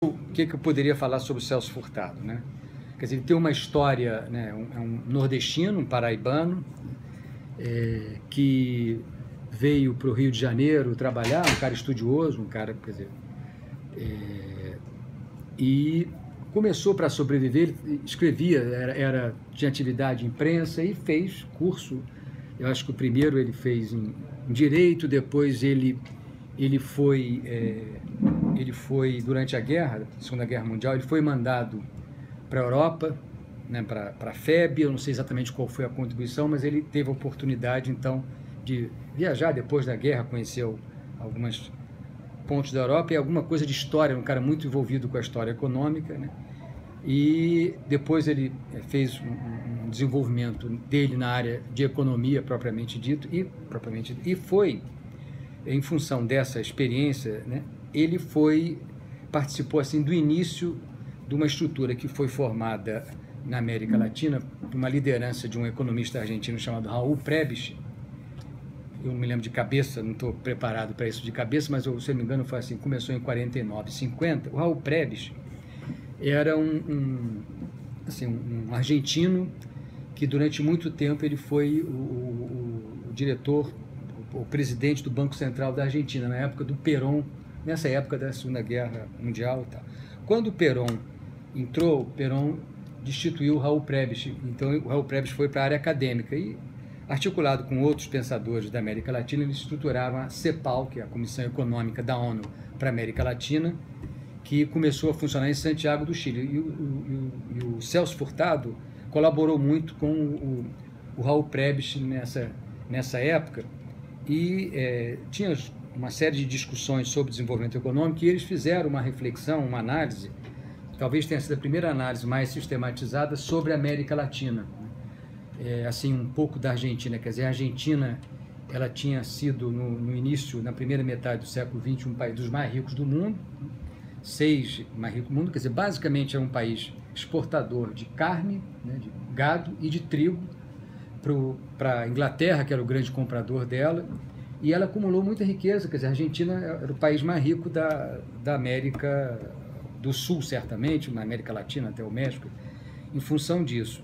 O que eu poderia falar sobre o Celso Furtado, né? Quer dizer, ele tem uma história, né? É um nordestino, um paraibano, que veio para o Rio de Janeiro trabalhar, um cara estudioso, um cara, quer dizer, e começou para sobreviver, ele escrevia, tinha atividade em imprensa e fez curso. Eu acho que o primeiro ele fez em Direito, depois ele foi durante a Segunda Guerra Mundial, ele foi mandado para a Europa, né, para a FEB, eu não sei exatamente qual foi a contribuição, mas ele teve a oportunidade, então, de viajar depois da guerra, conheceu alguns pontos da Europa e alguma coisa de história, um cara muito envolvido com a história econômica, né? E depois ele fez um desenvolvimento dele na área de economia propriamente dito, e foi, em função dessa experiência, né, ele participou assim, do início de uma estrutura que foi formada na América Latina por uma liderança de um economista argentino chamado Raul Prebisch. Eu não me lembro de cabeça, não estou preparado para isso de cabeça, mas, se eu não me engano, foi assim, começou em 49, 50. O Raul Prebisch era um argentino que durante muito tempo ele foi o diretor, o presidente do Banco Central da Argentina, na época do Perón, nessa época da Segunda Guerra Mundial e tal. Quando o Perón entrou, o Perón destituiu o Raul Prebisch, então o Raul Prebisch foi para a área acadêmica e, articulado com outros pensadores da América Latina, eles estruturaram a CEPAL, que é a Comissão Econômica da ONU para a América Latina, que começou a funcionar em Santiago do Chile. E o Celso Furtado colaborou muito com o Raul Prebisch nessa época, e tinha uma série de discussões sobre desenvolvimento econômico, e eles fizeram uma reflexão, uma análise, talvez tenha sido a primeira análise mais sistematizada sobre a América Latina. Assim, um pouco da Argentina, quer dizer, a Argentina, ela tinha sido, no início, na primeira metade do século XX, um país dos mais ricos do mundo, 6 mais ricos do mundo, quer dizer, basicamente era um país exportador de carne, né, de gado e de trigo para a Inglaterra, que era o grande comprador dela, e ela acumulou muita riqueza, quer dizer, a Argentina era o país mais rico da América do Sul, certamente, na América Latina, até o México, em função disso.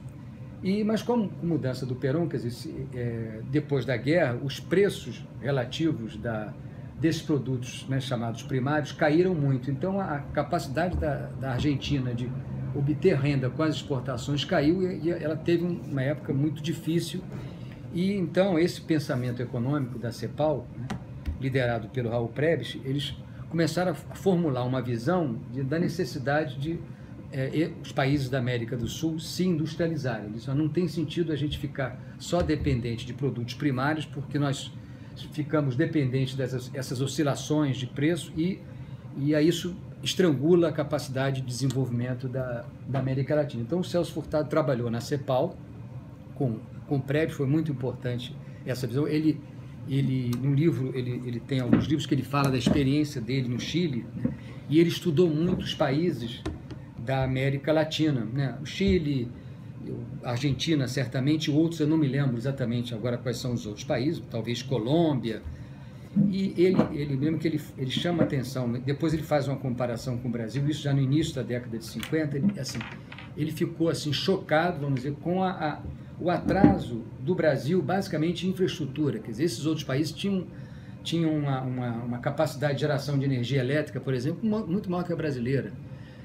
Mas com a mudança do Perón, quer dizer, depois da guerra, os preços relativos desses produtos, né, chamados primários, caíram muito. Então, a capacidade da Argentina de obter renda com as exportações caiu, e ela teve uma época muito difícil. E então, esse pensamento econômico da CEPAL, né, liderado pelo Raul Prebisch, eles começaram a formular uma visão da necessidade de os países da América do Sul se industrializarem. Isso não tem sentido a gente ficar só dependente de produtos primários, porque nós ficamos dependentes dessas oscilações de preço, e aí isso estrangula a capacidade de desenvolvimento da América Latina. Então, o Celso Furtado trabalhou na CEPAL com o Prebisch, foi muito importante essa visão. Ele no livro, ele tem alguns livros que ele fala da experiência dele no Chile, né? E ele estudou muitos países da América Latina, né? O Chile, a Argentina, certamente, outros eu não me lembro exatamente agora quais são os outros países, talvez Colômbia, e ele mesmo que ele chama a atenção, depois ele faz uma comparação com o Brasil, isso já no início da década de 50, ele ficou assim, chocado, vamos dizer, com o atraso do Brasil, basicamente em infraestrutura. Quer dizer, esses outros países tinham uma capacidade de geração de energia elétrica, por exemplo, muito maior que a brasileira.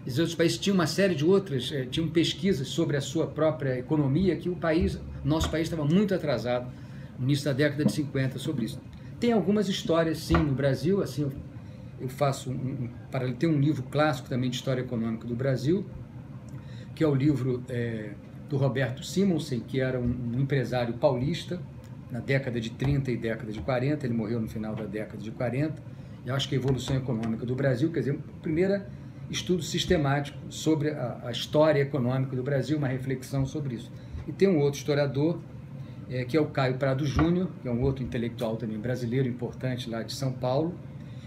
Esses outros países tinham uma série de outras, tinham pesquisas sobre a sua própria economia, que nosso país estava muito atrasado no início da década de 50 sobre isso. Tem algumas histórias, sim, no Brasil, assim, eu faço tem um livro clássico também de história econômica do Brasil, que é o livro do Roberto Simonsen, que era um empresário paulista, na década de 30 e década de 40, ele morreu no final da década de 40, e acho que a evolução econômica do Brasil, quer dizer, o primeiro estudo sistemático sobre a história econômica do Brasil, uma reflexão sobre isso. E tem um outro historiador, que é o Caio Prado Júnior, que é um outro intelectual também brasileiro importante lá de São Paulo,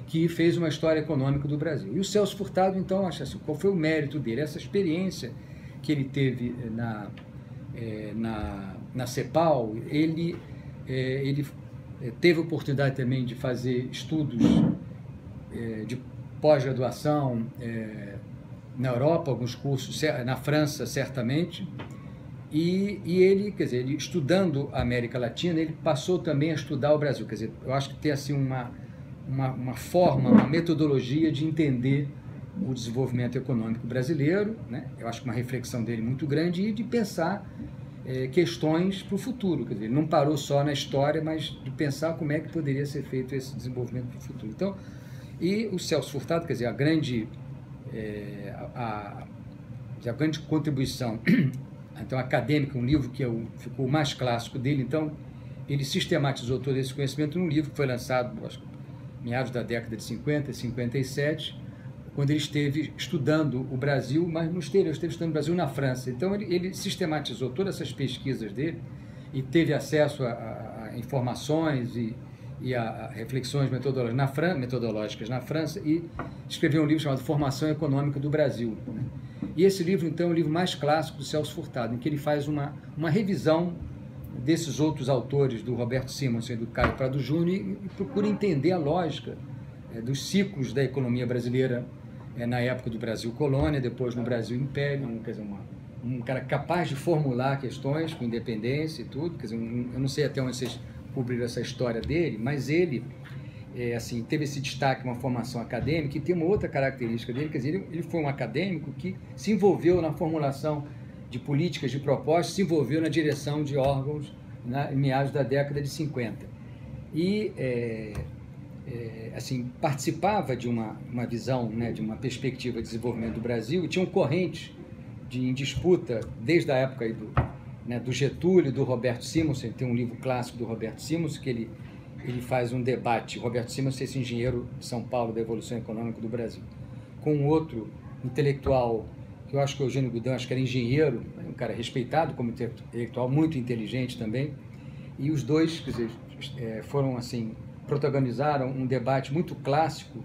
que fez uma história econômica do Brasil. E o Celso Furtado, então, acha assim, qual foi o mérito dele? Essa experiência que ele teve na CEPAL, ele teve a oportunidade também de fazer estudos de pós-graduação na Europa, alguns cursos, na França, certamente, e ele, quer dizer, ele, estudando a América Latina, ele passou também a estudar o Brasil. Quer dizer, eu acho que tem assim uma forma, uma metodologia de entender o desenvolvimento econômico brasileiro, né? Eu acho que uma reflexão dele muito grande e de pensar questões para o futuro. Quer dizer, ele não parou só na história, mas de pensar como é que poderia ser feito esse desenvolvimento para o futuro. Então, e o Celso Furtado, quer dizer, a grande contribuição então, acadêmica, um livro que ficou o mais clássico dele, então ele sistematizou todo esse conhecimento num livro que foi lançado, acho que meados da década de 50, 57, quando ele esteve estudando o Brasil, mas no exterior, esteve estudando o Brasil na França. Então ele sistematizou todas essas pesquisas dele e teve acesso a informações e a reflexões metodológicas na França e escreveu um livro chamado Formação Econômica do Brasil, né? E esse livro, então, é o livro mais clássico do Celso Furtado, em que ele faz uma revisão desses outros autores, do Roberto Simonsen e do Caio Prado Júnior, e procura entender a lógica dos ciclos da economia brasileira na época do Brasil colônia, depois no Brasil império, quer dizer, um cara capaz de formular questões com independência e tudo. Quer dizer, eu não sei até onde vocês cobriram essa história dele, mas ele assim, teve esse destaque, uma formação acadêmica, e tem uma outra característica dele, quer dizer, ele foi um acadêmico que se envolveu na formulação de políticas, de propostas, se envolveu na direção de órgãos em meados da década de 50. E, assim, participava de uma visão, né, de uma perspectiva de desenvolvimento do Brasil, e tinham correntes em disputa desde a época aí do Getúlio, do Roberto Simonsen. Tem um livro clássico do Roberto Simonsen, que ele faz um debate, Roberto Simonsen, esse engenheiro de São Paulo da Evolução Econômica do Brasil, com um outro intelectual, que eu acho que é o Eugênio Goudin, acho que era engenheiro, um cara respeitado como intelectual, muito inteligente também, e os dois, quer dizer, foram assim, protagonizaram um debate muito clássico,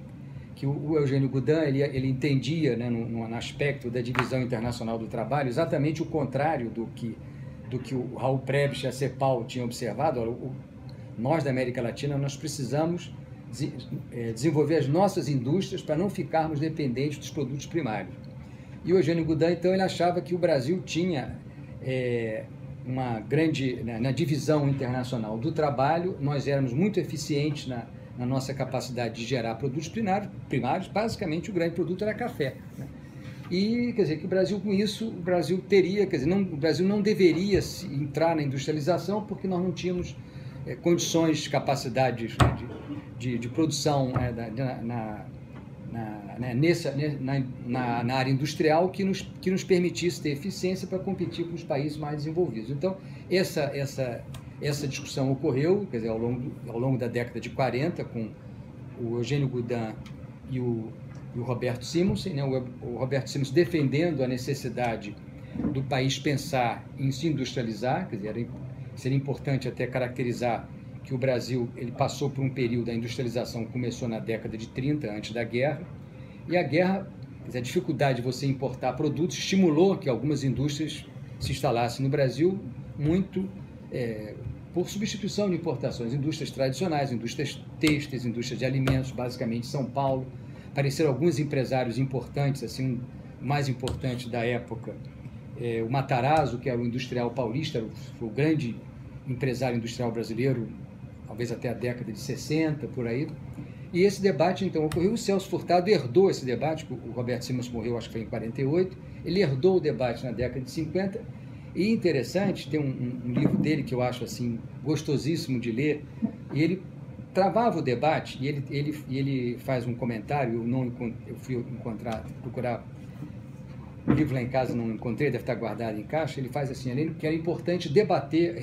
que o Eugênio Goudin, ele entendia, né, no aspecto da divisão internacional do trabalho, exatamente o contrário do que o Raul Prebisch e a CEPAL tinham observado. Nós, da América Latina, nós precisamos desenvolver as nossas indústrias para não ficarmos dependentes dos produtos primários. E o Eugênio Goudin, então, ele achava que o Brasil tinha uma grande... Na divisão internacional do trabalho, nós éramos muito eficientes na nossa capacidade de gerar produtos primários. Basicamente, o grande produto era café, né? E, quer dizer, que o Brasil, com isso, o Brasil teria... Quer dizer, o Brasil não deveria entrar na industrialização porque nós não tínhamos condições, capacidades, né, de produção na área industrial que nos permitisse ter eficiência para competir com os países mais desenvolvidos. Então, essa discussão ocorreu, quer dizer, ao longo da década de 40, com o Eugênio Goudin e o Roberto Simonsen, né? O Roberto Simonsen defendendo a necessidade do país pensar em se industrializar, quer dizer, seria importante até caracterizar que o Brasil ele passou por um período, a industrialização começou na década de 30, antes da guerra, e a guerra, a dificuldade de você importar produtos estimulou que algumas indústrias se instalassem no Brasil, muito por substituição de importações, indústrias tradicionais, indústrias têxteis, indústrias de alimentos, basicamente São Paulo. Apareceram alguns empresários importantes, assim, o mais importante da época, o Matarazzo, que era o industrial paulista, foi o grande empresário industrial brasileiro, talvez até a década de 60, por aí. E esse debate, então, ocorreu. O Celso Furtado herdou esse debate, o Roberto Simonsen morreu, acho que foi em 48, ele herdou o debate na década de 50, e interessante, tem um livro dele que eu acho, assim, gostosíssimo de ler, e ele travava o debate, e ele faz um comentário, eu fui procurar o livro lá em casa, não encontrei, deve estar guardado em caixa. Ele faz assim, que era importante debater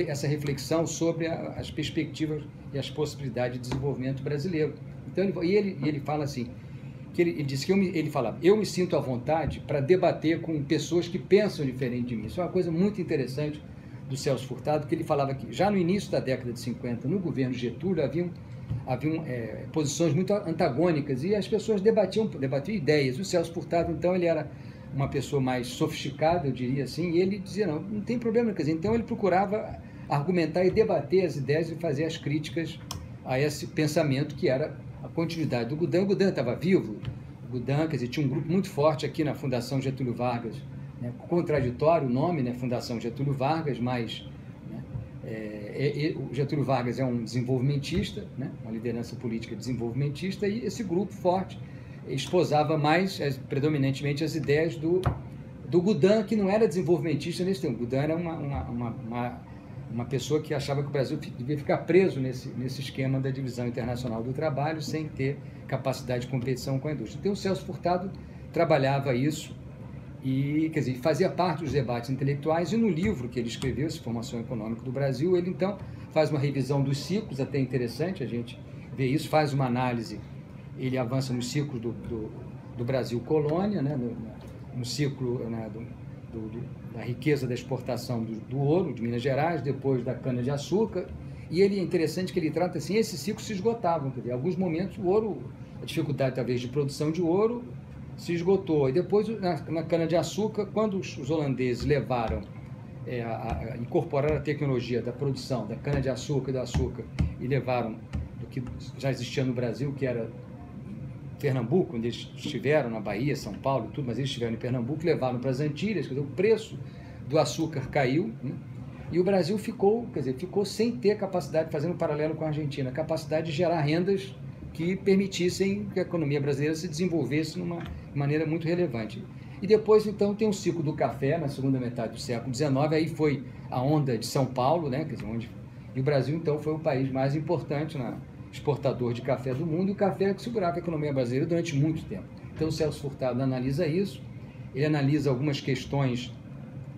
essa reflexão sobre as perspectivas e as possibilidades de desenvolvimento brasileiro. Então, ele fala assim, que ele diz que eu me sinto à vontade para debater com pessoas que pensam diferente de mim. Isso é uma coisa muito interessante do Celso Furtado, que ele falava que já no início da década de 50, no governo Getúlio, haviam posições muito antagônicas e as pessoas debatiam ideias. O Celso Furtado, então, ele era uma pessoa mais sofisticada, eu diria assim, e ele dizia, não tem problema, quer dizer, então ele procurava argumentar e debater as ideias e fazer as críticas a esse pensamento que era a continuidade do Goudin. O Goudin estava vivo, o Gudin, quer dizer, tinha um grupo muito forte aqui na Fundação Getúlio Vargas, né, contraditório o nome, né, Fundação Getúlio Vargas, mas o Getúlio Vargas é um desenvolvimentista, né, uma liderança política desenvolvimentista, e esse grupo forte esposava mais, predominantemente, as ideias do Gudin, que não era desenvolvimentista nesse tempo. Gudin era uma pessoa que achava que o Brasil devia ficar preso nesse esquema da divisão internacional do trabalho, sem ter capacidade de competição com a indústria. Então, o Celso Furtado trabalhava isso e, quer dizer, fazia parte dos debates intelectuais, e no livro que ele escreveu, essa Formação Econômica do Brasil, ele, então, faz uma revisão dos ciclos, até interessante a gente ver isso, faz uma análise, ele avança nos ciclos do Brasil colônia, né, no ciclo, né, da riqueza da exportação do ouro de Minas Gerais, depois da cana-de-açúcar, e ele é interessante que ele trata assim, esses ciclos se esgotavam, quer dizer, em alguns momentos o ouro, a dificuldade talvez de produção de ouro se esgotou, e depois na cana-de-açúcar, quando os holandeses levaram, incorporaram a tecnologia da produção da cana-de-açúcar e do açúcar, e levaram do que já existia no Brasil, que era Pernambuco, onde eles estiveram, na Bahia, São Paulo e tudo, mas eles estiveram em Pernambuco, levaram para as Antilhas, quer dizer, o preço do açúcar caiu, né? E o Brasil ficou sem ter capacidade, fazendo um paralelo com a Argentina, capacidade de gerar rendas que permitissem que a economia brasileira se desenvolvesse de uma maneira muito relevante. E depois, então, tem o ciclo do café, na segunda metade do século XIX, aí foi a onda de São Paulo, né? Quer dizer, e o Brasil, então, foi o país mais importante exportador de café do mundo, e o café é que segurava a economia brasileira durante muito tempo. Então, o Celso Furtado analisa isso, ele analisa algumas questões,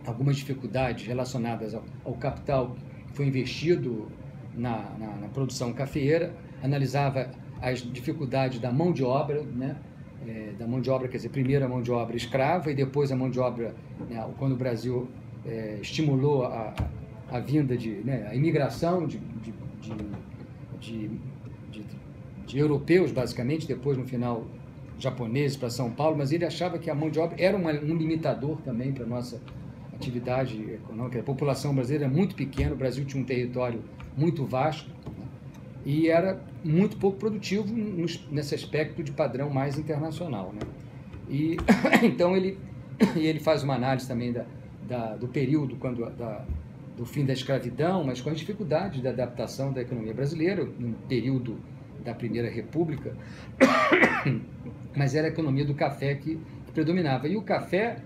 algumas dificuldades relacionadas ao capital que foi investido na produção cafeeira, analisava as dificuldades da mão de obra, né? Da mão de obra, quer dizer, primeiro a mão de obra escrava e depois a mão de obra, né, quando o Brasil estimulou a vinda a imigração de europeus, basicamente, depois no final japoneses para São Paulo, mas ele achava que a mão de obra era um limitador também para a nossa atividade econômica. A população brasileira é muito pequena, o Brasil tinha um território muito vasto, né, e era muito pouco produtivo nesse aspecto de padrão mais internacional, né? E então ele faz uma análise também do período do fim da escravidão, mas com as dificuldades da adaptação da economia brasileira no período da Primeira República, mas era a economia do café que predominava. E o café,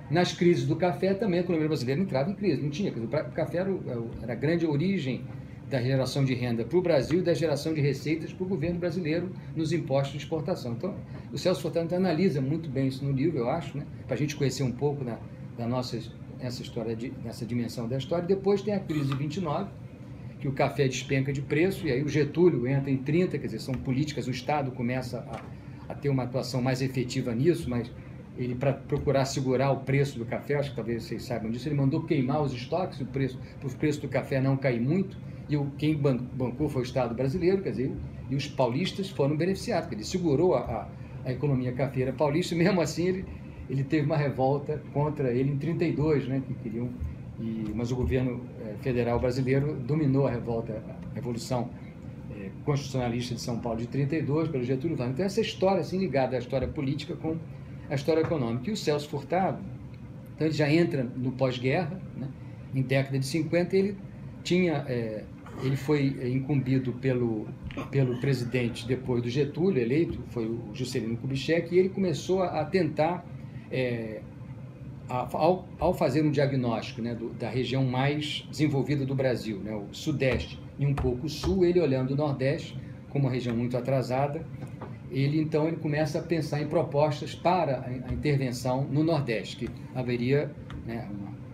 nas crises do café também a economia brasileira entrava em crise, não tinha. Quer dizer, o café era a grande origem da geração de renda para o Brasil e da geração de receitas para o governo brasileiro nos impostos de exportação. Então, o Celso Furtado analisa muito bem isso no livro, eu acho, né, para a gente conhecer um pouco essa história, nessa dimensão da história. Depois tem a crise de 29, que o café despenca de preço, e aí o Getúlio entra em 30, quer dizer, são políticas, o Estado começa a ter uma atuação mais efetiva nisso, mas ele, para procurar segurar o preço do café, acho que talvez vocês saibam disso, ele mandou queimar os estoques, para o preço do café não cair muito, e quem bancou foi o Estado brasileiro, quer dizer, e os paulistas foram beneficiados, porque ele segurou a economia cafeira paulista, e mesmo assim ele teve uma revolta contra ele em 32, né, que queriam, mas o governo federal brasileiro dominou a Revolução Constitucionalista de São Paulo de 32 pelo Getúlio Vargas. Então essa história assim, ligada à história política com a história econômica. E o Celso Furtado, então ele já entra no pós-guerra, né, em década de 50, ele foi incumbido pelo presidente depois do Getúlio, eleito, foi o Juscelino Kubitschek, e ele começou a tentar, ao fazer um diagnóstico, né, da região mais desenvolvida do Brasil, né, o Sudeste e um pouco o Sul, ele olhando o Nordeste como uma região muito atrasada, ele começa a pensar em propostas para a intervenção no Nordeste, que haveria, né,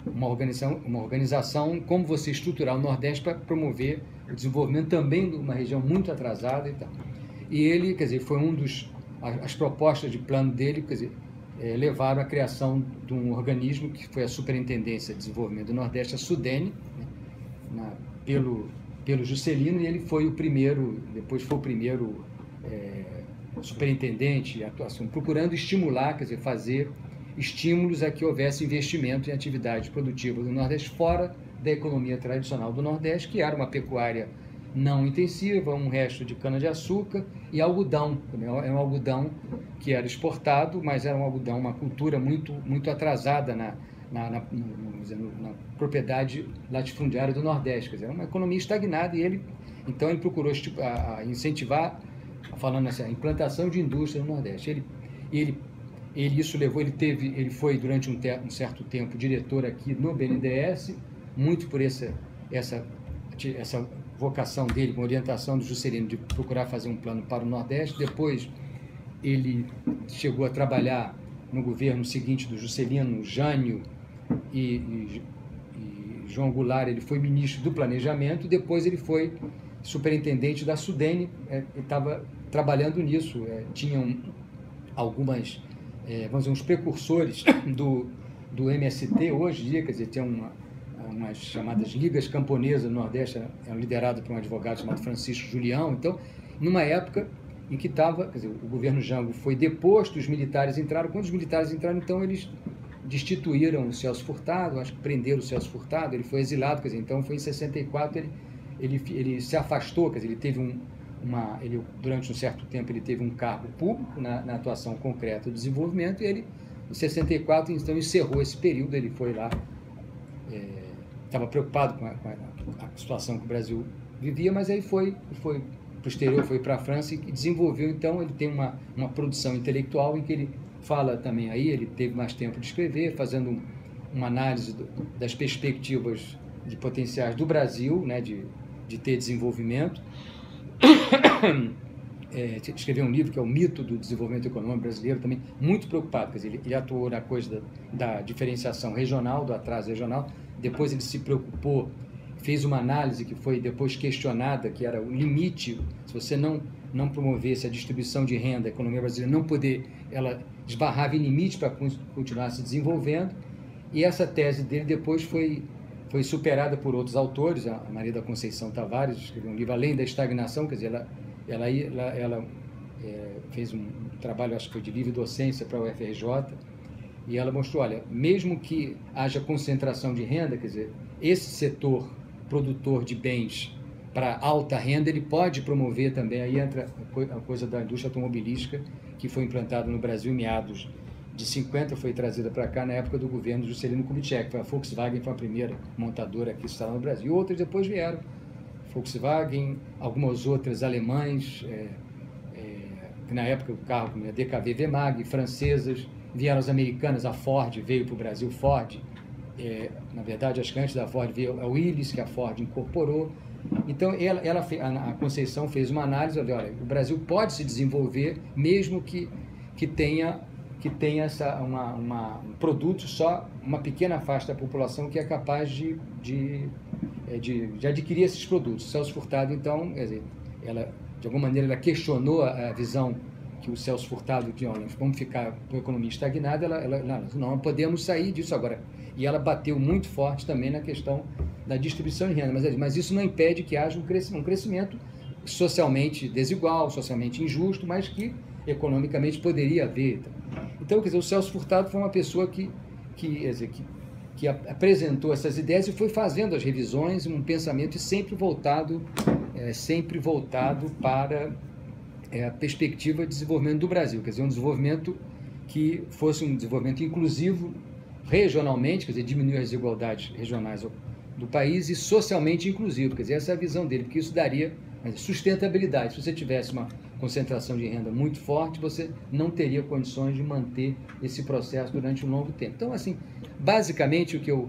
uma organização, como você estruturar o Nordeste para promover o desenvolvimento também de uma região muito atrasada e tal. E ele, quer dizer, foi as propostas de plano dele, quer dizer, levaram à criação de um organismo que foi a Superintendência de Desenvolvimento do Nordeste, a SUDENE, né, pelo Juscelino, e ele foi o primeiro, depois foi o primeiro superintendente de atuação, procurando estimular, quer dizer, fazer estímulos a que houvesse investimento em atividades produtivas do Nordeste, fora da economia tradicional do Nordeste, que era uma pecuária não intensiva, um resto de cana-de-açúcar e algodão. É um algodão que era exportado, mas era um algodão, uma cultura muito atrasada na propriedade latifundiária do Nordeste. Quer dizer, era uma economia estagnada e então ele procurou incentivar, falando assim, a implantação de indústria no Nordeste. Ele foi durante um certo tempo diretor aqui no BNDES, muito por essa vocação dele, com orientação do Juscelino, de procurar fazer um plano para o Nordeste. Depois ele chegou a trabalhar no governo seguinte do Juscelino, Jânio e João Goulart. Ele foi ministro do Planejamento, depois ele foi superintendente da Sudene, estava trabalhando nisso, tinham algumas, vamos dizer, uns precursores do MST hoje em dia, quer dizer, tinha umas chamadas Ligas Camponesas no Nordeste, eram lideradas por um advogado chamado Francisco Julião. Então, numa época em que estava, quer dizer, o governo Jango foi deposto, os militares entraram. Quando os militares entraram, então eles destituíram o Celso Furtado, acho que prenderam o Celso Furtado, ele foi exilado, quer dizer, então foi em 64 ele se afastou, quer dizer, ele teve durante um certo tempo ele teve um cargo público na atuação concreta do desenvolvimento, e ele, em 64, então encerrou esse período. Ele foi lá, estava preocupado com a situação que o Brasil vivia, mas aí foi para o exterior, foi para a França e desenvolveu. Então ele tem uma produção intelectual em que ele fala também, aí ele teve mais tempo de escrever, fazendo uma análise das perspectivas de potenciais do Brasil, né, de ter desenvolvimento. Escreveu um livro que é o Mito do Desenvolvimento Econômico Brasileiro, também muito preocupado, quer dizer, ele atuou na coisa da diferenciação regional, do atraso regional. Depois ele se preocupou, fez uma análise que foi depois questionada, que era o limite, se você não promovesse a distribuição de renda, a economia brasileira não poder, ela esbarrava em limite para continuar se desenvolvendo. E essa tese dele depois foi superada por outros autores. A Maria da Conceição Tavares escreveu um livro, Além da Estagnação, quer dizer, ela fez um trabalho, acho que foi de livre docência para a UFRJ, e ela mostrou, olha, mesmo que haja concentração de renda, quer dizer, esse setor produtor de bens para alta renda, ele pode promover também, aí entra a coisa da indústria automobilística, que foi implantada no Brasil em meados de 50, foi trazida para cá na época do governo Juscelino Kubitschek. A Volkswagen foi a primeira montadora que instalou no Brasil, e outras depois vieram, Volkswagen, algumas outras alemães, que na época o carro, a DKV Wemag, francesas, vieram as americanas, a Ford veio para o Brasil, Ford, na verdade, acho que antes da Ford veio a Willys, que a Ford incorporou. Então, a Conceição fez uma análise, olha, o Brasil pode se desenvolver mesmo que tenha um produto, só uma pequena faixa da população que é capaz de adquirir esses produtos. Celso Furtado, então, quer dizer, de alguma maneira, ela questionou a visão que o Celso Furtado tinha, olha, vamos ficar com a economia estagnada, não podemos sair disso agora. E ela bateu muito forte também na questão da distribuição de renda, mas isso não impede que haja um crescimento socialmente desigual, socialmente injusto, mas que economicamente poderia haver. Então, quer dizer, o Celso Furtado foi uma pessoa que apresentou essas ideias e foi fazendo as revisões, um pensamento sempre voltado para a perspectiva de desenvolvimento do Brasil, quer dizer, um desenvolvimento que fosse um desenvolvimento inclusivo regionalmente, quer dizer, diminuir as desigualdades regionais do país, e socialmente inclusivo, quer dizer, essa é a visão dele, porque isso daria sustentabilidade. Se você tivesse uma concentração de renda muito forte, você não teria condições de manter esse processo durante um longo tempo. Então, assim, basicamente, o que eu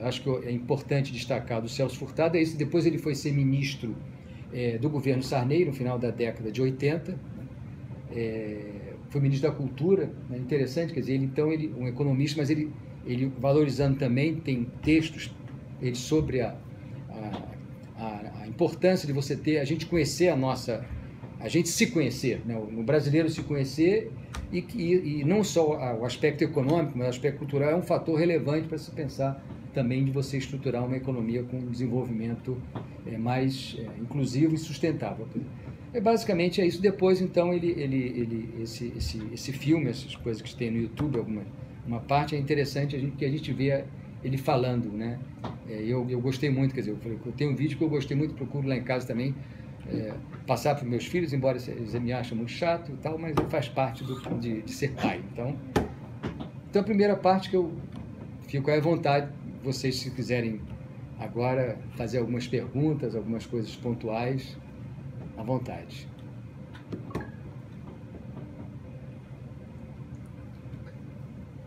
acho que é importante destacar do Celso Furtado é isso. Depois ele foi ser ministro do governo Sarney, no final da década de 80, foi ministro da Cultura, né? Interessante, quer dizer, ele um economista, mas ele valorizando também, tem textos sobre a importância de você a gente conhecer a gente se conhecer, né? O brasileiro se conhecer, e não só o aspecto econômico, mas o aspecto cultural é um fator relevante para se pensar também de você estruturar uma economia com um desenvolvimento mais inclusivo e sustentável. Basicamente é isso. Depois, então, esse filme, essas coisas que tem no YouTube, uma parte é interessante que a gente vê ele falando, né? Eu gostei muito, quer dizer, eu tenho um vídeo que eu gostei muito, procuro lá em casa também, passar para os meus filhos, embora eles me acham muito chato e tal, mas faz parte de ser pai. Então, a primeira parte que eu fico à vontade, vocês se quiserem agora fazer algumas perguntas, algumas coisas pontuais, à vontade.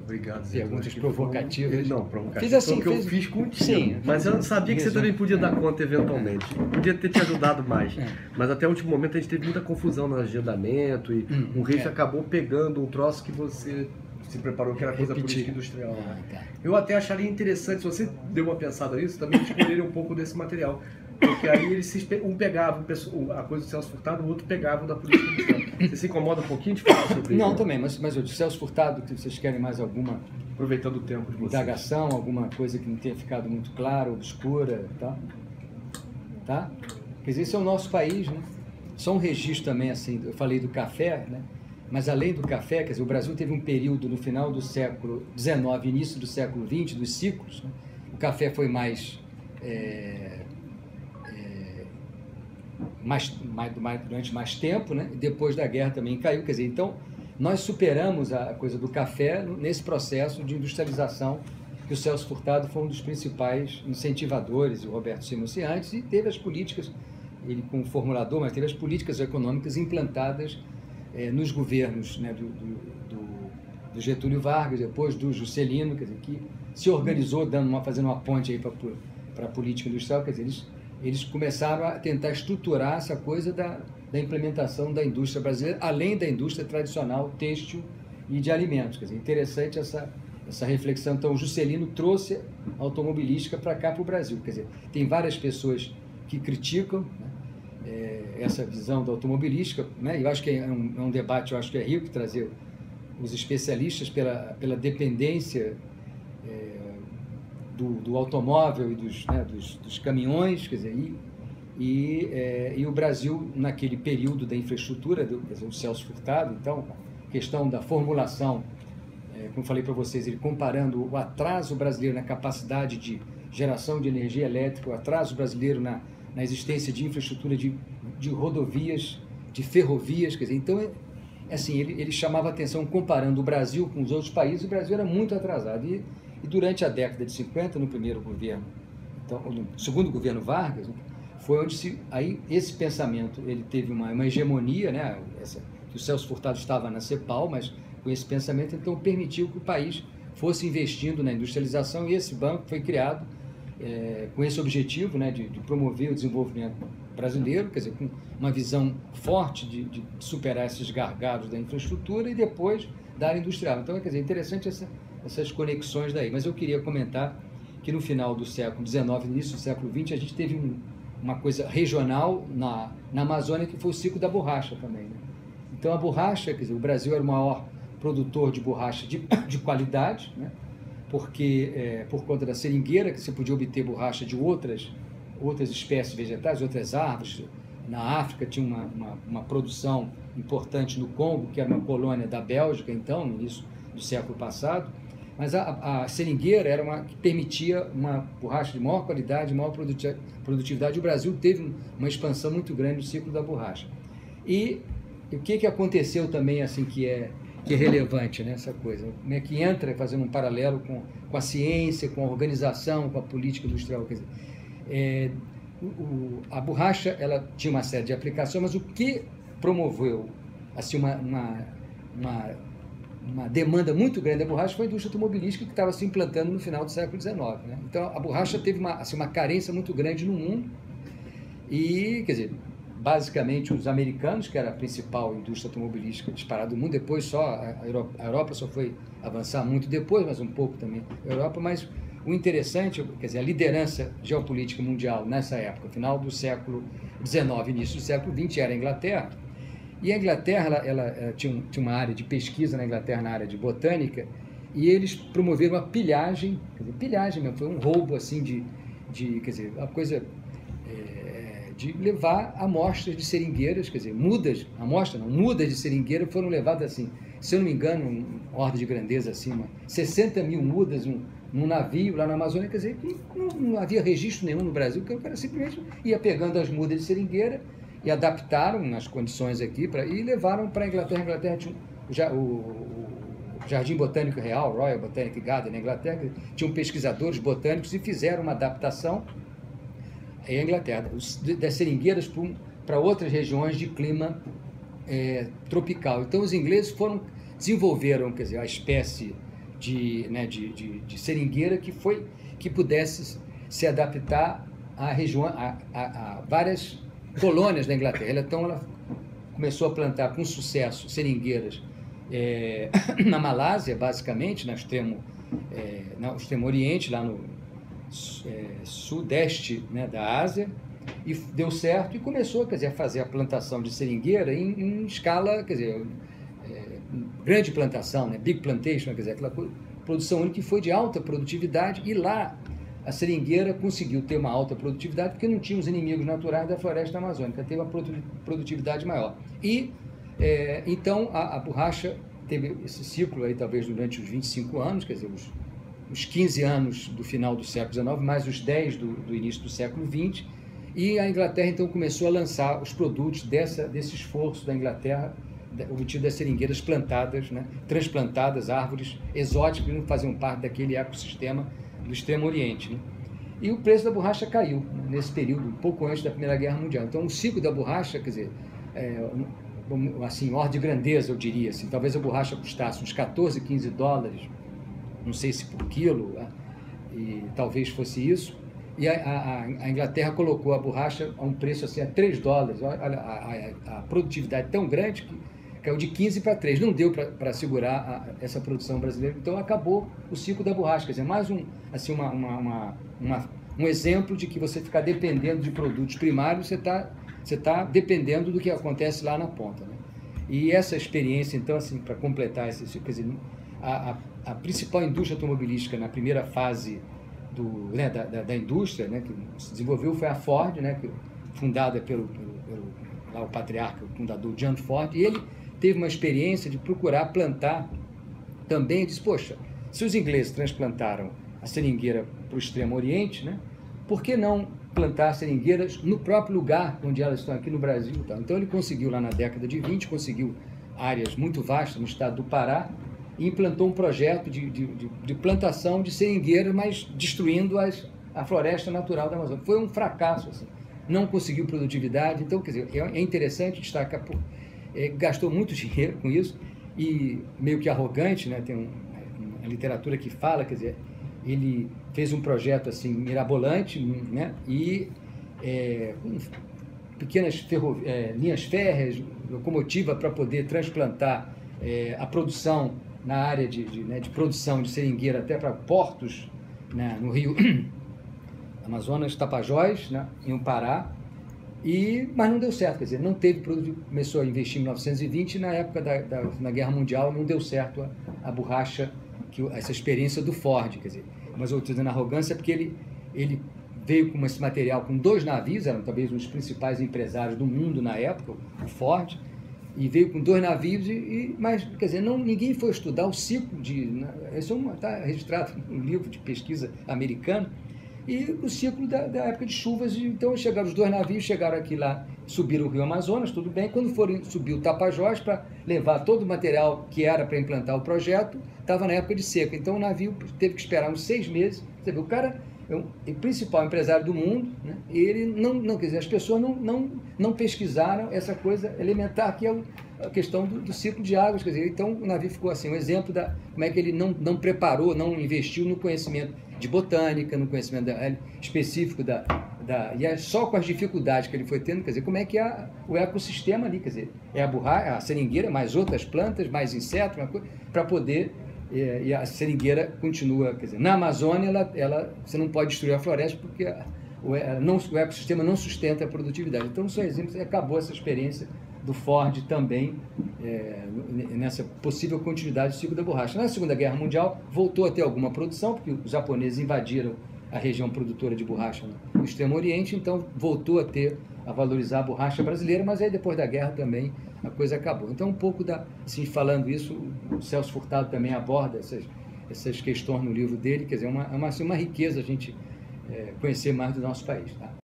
Obrigado, Zé. Perguntas provocativas. Não, provocativas. Fiz assim, foi o que eu fiz contigo. Sim, mas eu sabia que você também podia dar conta eventualmente. Podia ter te ajudado mais. Mas até o último momento a gente teve muita confusão no agendamento e o Reif acabou pegando um troço que você se preparou, que era coisa política industrial. Tá. Eu até acharia interessante, se você deu uma pensada nisso, também escolher um pouco desse material. Porque aí eles um pegava a coisa do Celso Furtado, o outro pegava da política industrial. Você se incomoda um pouquinho de falar sobre isso? Não, também, mas o de Celso Furtado, que vocês querem mais alguma... Aproveitando o tempo de vocês. Indagação, alguma coisa que não tenha ficado muito clara, obscura, tá? Quer dizer, esse é o nosso país, né? Só um registro também, assim, eu falei do café, né? Mas além do café, quer dizer, o Brasil teve um período no final do século XIX, início do século XX, dos ciclos, né? O café foi durante mais tempo, né? E depois da guerra também caiu, quer dizer, então nós superamos a coisa do café nesse processo de industrialização que o Celso Furtado foi um dos principais incentivadores, o Roberto Simões antes, e teve as políticas, ele como formulador, mas teve as políticas econômicas implantadas nos governos, né, do Getúlio Vargas, depois do Juscelino, quer dizer, que se organizou fazendo uma ponte aí para a política industrial, quer dizer, eles começaram a tentar estruturar essa coisa da implementação da indústria brasileira, além da indústria tradicional têxtil e de alimentos. Quer dizer, interessante essa reflexão. Então, o Juscelino trouxe a automobilística para cá, para o Brasil. Quer dizer, tem várias pessoas que criticam, né, essa visão da automobilística, né? Eu acho que é um debate, eu acho que é rico trazer os especialistas pela dependência do automóvel e dos caminhões, quer dizer, e o Brasil, naquele período da infraestrutura, quer dizer, o Celso Furtado, então, questão da formulação, como falei para vocês, ele comparando o atraso brasileiro na capacidade de geração de energia elétrica, o atraso brasileiro na existência de infraestrutura de rodovias, de ferrovias, quer dizer, então, assim, ele chamava a atenção comparando o Brasil com os outros países, o Brasil era muito atrasado, e durante a década de 50, no primeiro governo, então, no segundo governo Vargas, foi onde aí esse pensamento ele teve uma hegemonia, né? Que o Celso Furtado estava na CEPAL, mas com esse pensamento então permitiu que o país fosse investindo na industrialização, e esse banco foi criado com esse objetivo, né, de promover o desenvolvimento brasileiro, quer dizer, com uma visão forte de superar esses gargalos da infraestrutura e depois da área industrial. Então, quer dizer, interessante essas conexões daí. Mas eu queria comentar que no final do século XIX, início do século XX, a gente teve uma coisa regional na Amazônia, que foi o ciclo da borracha também, né? Então, a borracha, quer dizer, o Brasil era o maior produtor de borracha de qualidade, né? Porque, por conta da seringueira, que você podia obter borracha de outras espécies vegetais, outras árvores. Na África tinha uma produção importante no Congo, que era uma colônia da Bélgica, então, no início do século passado, mas a seringueira era que permitia uma borracha de maior qualidade, maior produtividade. O Brasil teve uma expansão muito grande no ciclo da borracha. E o que aconteceu também, assim, que é relevante nessa coisa, né, que entra fazendo um paralelo com a ciência, com a organização, com a política industrial. Quer dizer, a borracha ela tinha uma série de aplicações, mas o que promoveu assim, uma demanda muito grande da borracha foi a indústria automobilística, que estava se implantando no final do século XIX. Né? Então, a borracha teve uma carência muito grande no mundo e, quer dizer, basicamente os americanos, que era a principal indústria automobilística disparada do mundo, depois só a Europa só foi avançar muito depois, mas um pouco também a Europa, mas o interessante, quer dizer, a liderança geopolítica mundial nessa época, final do século XIX, início do século XX, era a Inglaterra, e a Inglaterra ela tinha uma área de pesquisa na Inglaterra, na área de botânica, e eles promoveram a pilhagem, quer dizer, pilhagem mesmo, foi um roubo assim quer dizer, uma coisa de levar amostras de seringueiras, quer dizer, mudas de seringueira foram levadas assim, se eu não me engano, ordem de grandeza assim, 60 mil mudas, num navio lá na Amazônia, quer dizer, não havia registro nenhum no Brasil, que o cara simplesmente ia pegando as mudas de seringueira e adaptaram nas condições aqui e levaram para a Inglaterra. A Inglaterra tinha o Jardim Botânico Real, Royal Botanic Garden na Inglaterra, tinham pesquisadores botânicos e fizeram uma adaptação em Inglaterra, das seringueiras para outras regiões de clima tropical. Então os ingleses desenvolveram, quer dizer, a espécie de seringueira que pudesse se adaptar a várias colônias da Inglaterra. Então ela começou a plantar com sucesso seringueiras na Malásia, basicamente, no extremo oriente, lá no sudeste, né, da Ásia, e deu certo e começou, quer dizer, a fazer a plantação de seringueira em escala, quer dizer, grande plantação, né, big plantation, quer dizer, aquela produção única que foi de alta produtividade, e lá a seringueira conseguiu ter uma alta produtividade porque não tinha os inimigos naturais da floresta amazônica, teve uma produtividade maior. E então a borracha teve esse ciclo aí talvez durante os 25 anos, quer dizer, os 15 anos do final do século XIX, mais os 10 do início do século XX, e a Inglaterra então começou a lançar os produtos desse esforço da Inglaterra, obtido das seringueiras plantadas, né, transplantadas, árvores exóticas que não faziam parte daquele ecossistema do Extremo Oriente, né? E o preço da borracha caiu, né, nesse período, um pouco antes da Primeira Guerra Mundial. Então o ciclo da borracha, quer dizer, assim, ordem de grandeza, eu diria, assim, talvez a borracha custasse uns 14, 15 dólares, não sei se por quilo, né, e talvez fosse isso, e a Inglaterra colocou a borracha a um preço assim, a 3 dólares, olha, a produtividade tão grande que caiu de 15 para 3, não deu para segurar essa produção brasileira, então acabou o ciclo da borracha, quer dizer, mais um exemplo de que você ficar dependendo de produtos primários, você tá dependendo do que acontece lá na ponta, né? E essa experiência, então, assim, para completar quer dizer, a principal indústria automobilística na primeira fase da indústria, né, que se desenvolveu foi a Ford, né, fundada pelo lá o patriarca, o fundador John Ford, e ele teve uma experiência de procurar plantar também, disse, poxa, se os ingleses transplantaram a seringueira para o Extremo Oriente, né, por que não plantar seringueiras no próprio lugar onde elas estão aqui no Brasil? Então ele conseguiu lá na década de 20, conseguiu áreas muito vastas no estado do Pará, e implantou um projeto de plantação de seringueiras, mas destruindo a floresta natural da Amazônia. Foi um fracasso, assim, não conseguiu produtividade. Então, quer dizer, é interessante destacar, gastou muito dinheiro com isso, e meio que arrogante, né? Tem uma literatura que fala, quer dizer, ele fez um projeto assim mirabolante, né? E com pequenas linhas férreas, locomotiva para poder transplantar a produção na área de produção de seringueira até para portos, né, no Rio Amazonas, Tapajós, né, em um Pará, mas não deu certo, quer dizer, não teve produto, começou a investir em 1920, e na época da Guerra Mundial não deu certo a borracha, essa experiência do Ford, quer dizer, mas eu estou dizendo arrogância porque ele veio com esse material com 2 navios, eram talvez um dos principais empresários do mundo na época, o Ford, e veio com 2 navios, mas, quer dizer, ninguém foi estudar o ciclo isso está registrado no livro de pesquisa americano, e o ciclo da época de chuvas. Então chegaram os 2 navios, chegaram aqui lá, subiram o Rio Amazonas, tudo bem, quando foram subir o Tapajós para levar todo o material que era para implantar o projeto, estava na época de seca, então o navio teve que esperar uns 6 meses, você vê, o cara é o principal empresário do mundo, né? E ele não quer dizer, as pessoas não pesquisaram essa coisa elementar que é a questão do ciclo de águas, quer dizer, então o navio ficou assim, um exemplo da como é que ele não preparou, não investiu no conhecimento de botânica, no conhecimento específico e é só com as dificuldades que ele foi tendo, quer dizer, como é que é o ecossistema ali, quer dizer, é a borracha, a seringueira, mais outras plantas, mais insetos, para poder. E a seringueira continua, quer dizer, na Amazônia você não pode destruir a floresta porque o ecossistema não sustenta a produtividade. Então, são exemplos, acabou essa experiência do Ford também nessa possível continuidade do ciclo da borracha. Na Segunda Guerra Mundial, voltou a ter alguma produção, porque os japoneses invadiram a região produtora de borracha no Extremo Oriente, então voltou a valorizar a borracha brasileira, mas aí depois da guerra também a coisa acabou. Então, um pouco assim, falando isso, o Celso Furtado também aborda essas questões no livro dele. Quer dizer, é uma riqueza a gente conhecer mais do nosso país. Tá?